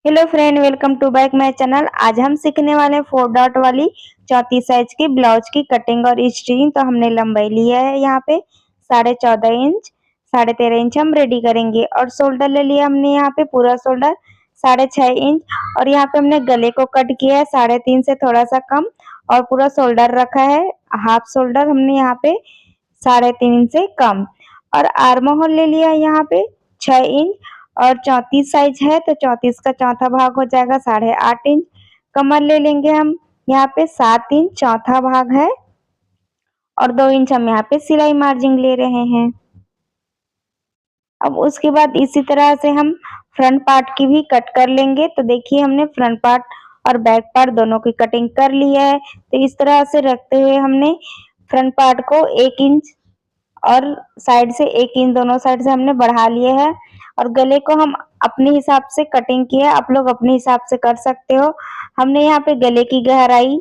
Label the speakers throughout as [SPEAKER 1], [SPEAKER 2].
[SPEAKER 1] Hello friend, welcome to back my channel. आज हम सीखने वाले हैं 4 डॉट वाली 34 साइज की ब्लाउज की कटिंग और स्टिचिंग। तो हमने लंबाई लिया है यहाँ पे 14.5 इंच, 13.5 इंच हम रेडी करेंगे। और शोल्डर ले लिया हमने यहाँ पे पूरा शोल्डर 6.5 इंच। और यहाँ पे हमने गले को कट किया है 3.5 से थोड़ा सा कम, और पूरा शोल्डर रखा है हाफ शोल्डर हमने यहाँ पे 3.5 इंच से कम। और आर्म होल ले लिया है यहाँ पे 6 इंच, और 34 साइज है तो 34 का चौथा भाग हो जाएगा 8.5 इंच। कमर ले लेंगे हम यहाँ पे 7 इंच चौथा भाग है, और 2 इंच हम यहाँ पे सिलाई मार्जिन ले रहे हैं। अब उसके बाद इसी तरह से हम फ्रंट पार्ट की भी कट कर लेंगे। तो देखिए हमने फ्रंट पार्ट और बैक पार्ट दोनों की कटिंग कर ली है। तो इस तरह से रखते हुए हमने फ्रंट पार्ट को 1 इंच और साइड से 1 इंच दोनों साइड से हमने बढ़ा लिए है। और गले को हम अपने हिसाब से कटिंग किया है, आप लोग अपने हिसाब से कर सकते हो। हमने यहाँ पे गले की गहराई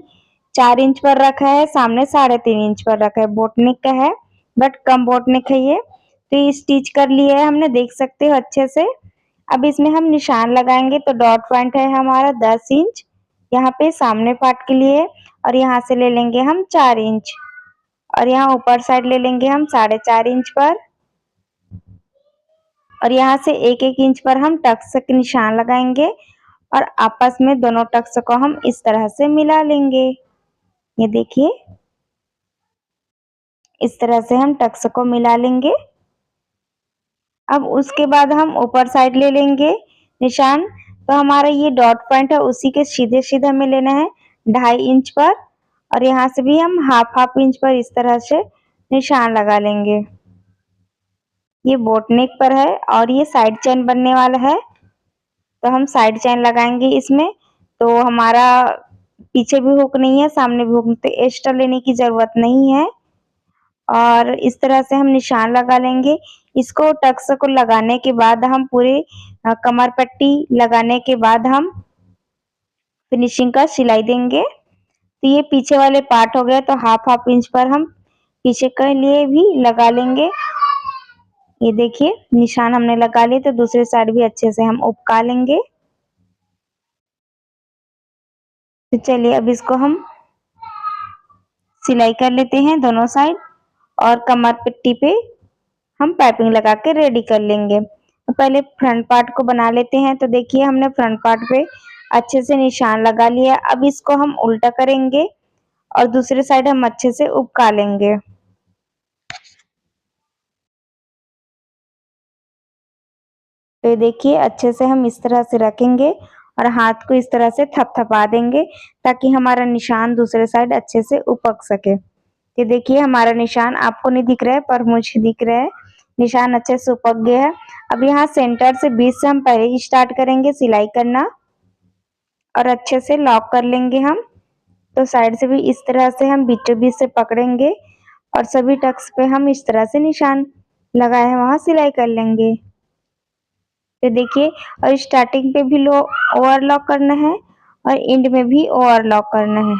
[SPEAKER 1] 4 इंच पर रखा है, सामने 3.5 इंच पर रखा है। बोट नेक का है बट कम बोट नेक है ये। तो ये स्टिच कर लिया है हमने, देख सकते हो अच्छे से। अब इसमें हम निशान लगाएंगे। तो डॉट पॉइंट है हमारा 10 इंच यहाँ पे सामने पार्ट के लिए, और यहाँ से ले लेंगे हम 4 इंच, और यहाँ ऊपर साइड ले लेंगे हम 4.5 इंच पर। और यहाँ से 1-1 इंच पर हम टक्स के निशान लगाएंगे, और आपस में दोनों टक्स को हम इस तरह से मिला लेंगे। ये देखिए इस तरह से हम टक्स को मिला लेंगे। अब उसके बाद हम ऊपर साइड ले लेंगे निशान। तो हमारा ये डॉट पॉइंट है उसी के सीधे सीधे हमें लेना है 2.5 इंच पर, और यहाँ से भी हम हाफ इंच पर इस तरह से निशान लगा लेंगे। ये बोट नेक पर है और ये साइड चेन बनने वाला है, तो हम साइड चेन लगाएंगे इसमें। तो हमारा पीछे भी हुक नहीं है, सामने भी हुक, तो एक्स्ट्रा लेने की जरूरत नहीं है। और इस तरह से हम निशान लगा लेंगे। इसको टक्स को लगाने के बाद हम पूरे कमर पट्टी लगाने के बाद हम फिनिशिंग का सिलाई देंगे। तो ये पीछे वाले पार्ट हो गए, तो हाफ इंच पर हम पीछे के लिए भी लगा लेंगे। ये देखिए निशान हमने लगा लिए, तो दूसरे साइड भी अच्छे से हम उपका लेंगे। तो चलिए अब इसको हम सिलाई कर लेते हैं दोनों साइड, और कमर पट्टी पे हम पाइपिंग लगा के रेडी कर लेंगे। तो पहले फ्रंट पार्ट को बना लेते हैं। तो देखिए हमने फ्रंट पार्ट पे अच्छे से निशान लगा लिया। अब इसको हम उल्टा करेंगे और दूसरे साइड हम अच्छे से उपका लेंगे। तो देखिए अच्छे से हम इस तरह से रखेंगे और हाथ को इस तरह से थपथपा देंगे, ताकि हमारा निशान दूसरे साइड अच्छे से उपक सके। ये देखिए हमारा निशान आपको नहीं दिख रहा है पर मुझे दिख रहा है, निशान अच्छे से उपक गया है। अब यहाँ सेंटर से बीच से हम पहले ही स्टार्ट करेंगे सिलाई करना, और अच्छे से लॉक कर लेंगे हम। तो साइड से भी इस तरह से हम बीचों बीच से पकड़ेंगे, और सभी टक्स पे हम इस तरह से निशान लगाए हैं वहां सिलाई कर लेंगे। तो देखिए, और स्टार्टिंग पे भी लो ओवरलॉक करना है और एंड में भी ओवरलॉक करना है।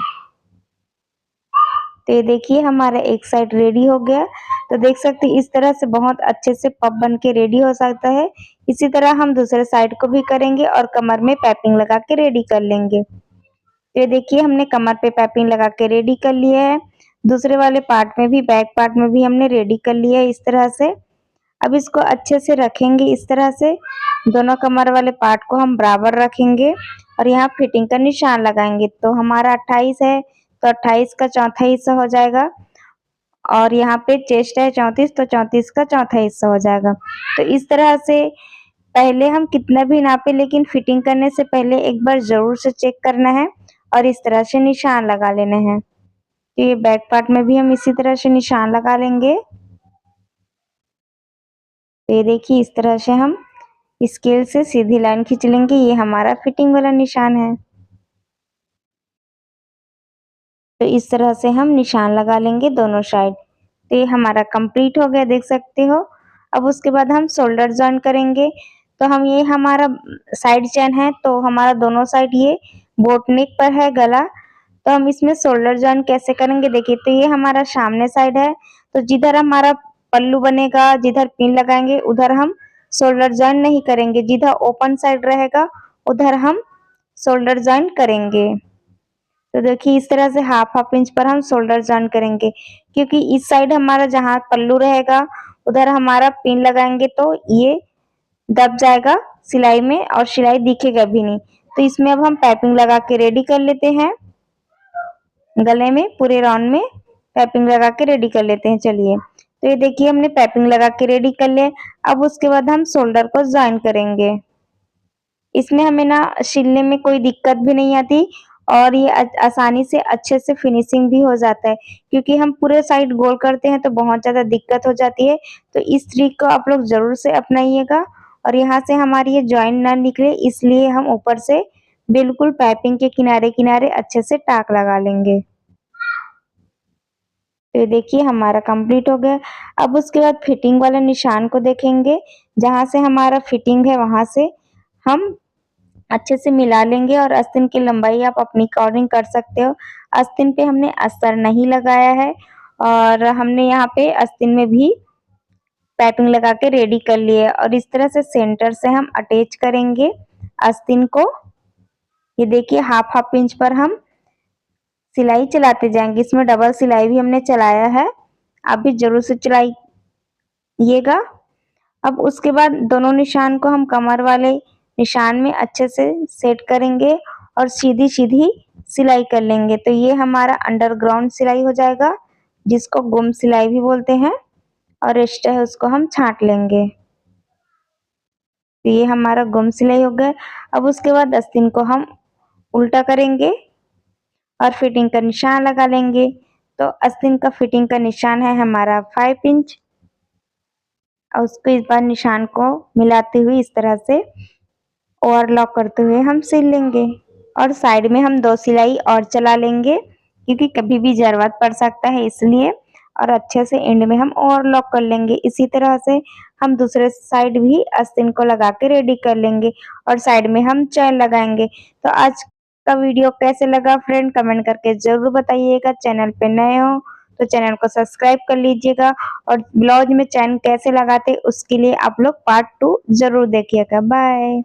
[SPEAKER 1] तो ये देखिए हमारा एक साइड रेडी हो गया। तो देख सकते हैं इस तरह से बहुत अच्छे से पफ बन के रेडी हो सकता है। इसी तरह हम दूसरे साइड को भी करेंगे और कमर में पाइपिंग लगा के रेडी कर लेंगे। तो ये देखिए हमने कमर पे पाइपिंग लगा के रेडी कर लिया है। दूसरे वाले पार्ट में भी, बैक पार्ट में भी हमने रेडी कर लिया है इस तरह से। अब इसको अच्छे से रखेंगे इस तरह से, दोनों कमर वाले पार्ट को हम बराबर रखेंगे और यहाँ फिटिंग का निशान लगाएंगे। तो हमारा 28 है तो 28 का चौथा हिस्सा हो जाएगा, और यहाँ पे चेस्ट है 34 तो 34 का चौथा हिस्सा हो जाएगा। तो इस तरह से पहले हम कितना भी नापे, लेकिन फिटिंग करने से पहले एक बार जरूर से चेक करना है और इस तरह से निशान लगा लेना है। तो ये बैक पार्ट में भी हम इसी तरह से निशान लगा लेंगे। तो ये देखिए इस तरह से हम स्केल से सीधी लाइन खींच लेंगे, ये हमारा फिटिंग वाला निशान है। तो इस तरह से हम निशान लगा लेंगे दोनों साइड। तो ये हमारा कंप्लीट हो गया, देख सकते हो। अब उसके बाद हम शोल्डर जॉइन करेंगे। तो हम ये हमारा साइड चेन है, तो हमारा दोनों साइड ये बोट नेक पर है गला। तो हम इसमें शोल्डर जॉइन कैसे करेंगे देखिए। तो ये हमारा सामने साइड है, तो जिधर हमारा पल्लू बनेगा, जिधर पिन लगाएंगे उधर हम शोल्डर जॉइन नहीं करेंगे। जिधर ओपन साइड रहेगा उधर हम शोल्डर जॉइन करेंगे। तो देखिए इस तरह से हाफ हाफ इंच पर हम शोल्डर जॉइन करेंगे, क्योंकि इस साइड हमारा जहाँ पल्लू रहेगा उधर हमारा पिन लगाएंगे तो ये दब जाएगा सिलाई में और सिलाई दिखेगा भी नहीं। तो इसमें अब हम पाइपिंग लगा के रेडी कर लेते हैं। गले में पूरे राउंड में पाइपिंग लगा के रेडी कर लेते हैं। चलिए, तो ये देखिए हमने पाइपिंग लगा के रेडी कर लिया। अब उसके बाद हम शोल्डर को जॉइन करेंगे। इसमें हमें ना सिलने में कोई दिक्कत भी नहीं आती और ये आसानी से अच्छे से फिनिशिंग भी हो जाता है, क्योंकि हम पूरे साइड गोल करते हैं तो बहुत ज़्यादा दिक्कत हो जाती है। तो इस ट्रिक को आप लोग ज़रूर से अपनाइएगा और यहाँ से हमारी ये जॉइन ना निकले, इसलिए हम ऊपर से बिल्कुल पाइपिंग के किनारे-किनारे अच्छे से टाक लगा लेंगे। तो ये देखिए हमारा कंप्लीट हो गया। अब उसके बाद फिटिंग वाले निशान को देखेंगे, जहाँ से हमारा फिटिंग है वहाँ से हम अच्छे से मिला लेंगे और आस्तीन की लंबाई आप अपनी अकॉर्डिंग कर सकते हो। आस्तीन पे हमने अस्तर नहीं लगाया है और हमने यहाँ पे आस्तीन में भी पाइपिंग लगा के रेडी कर ली है और इस तरह से सेंटर से हम अटैच करेंगे आस्तीन को। ये देखिए हाफ हाफ इंच पर हम सिलाई चलाते जाएंगे। इसमें डबल सिलाई भी हमने चलाया है, आप भी जरूर से चलाइएगा। अब उसके बाद दोनों निशान को हम कमर वाले निशान में अच्छे से सेट करेंगे और सीधी सीधी सिलाई कर लेंगे। तो ये हमारा अंडरग्राउंड सिलाई हो जाएगा, जिसको गुम सिलाई भी बोलते हैं, और एक्स्ट्रा है उसको हम छांट लेंगे। तो ये हमारा गुम सिलाई हो गया। अब उसके बाद आस्तीन को हम उल्टा करेंगे और फिटिंग का निशान लगा लेंगे। तो आस्तीन का फिटिंग का निशान है हमारा 5 इंच और उसको इस बार निशान को मिलाते हुए इस तरह से ओवरलॉक करते हुए हम सिल लेंगे और साइड में हम 2 सिलाई और चला लेंगे, क्योंकि कभी भी जरूरत पड़ सकता है इसलिए, और अच्छे से एंड में हम ओवरलॉक कर लेंगे। इसी तरह से हम दूसरे साइड भी आस्तीन को लगा के रेडी कर लेंगे और साइड में हम चैन लगाएंगे। तो आज का वीडियो कैसे लगा फ्रेंड, कमेंट करके जरूर बताइएगा। चैनल पे नए हो तो चैनल को सब्सक्राइब कर लीजिएगा और ब्लाउज में चैन कैसे लगाते उसके लिए आप लोग पार्ट 2 जरूर देखिएगा। बाय।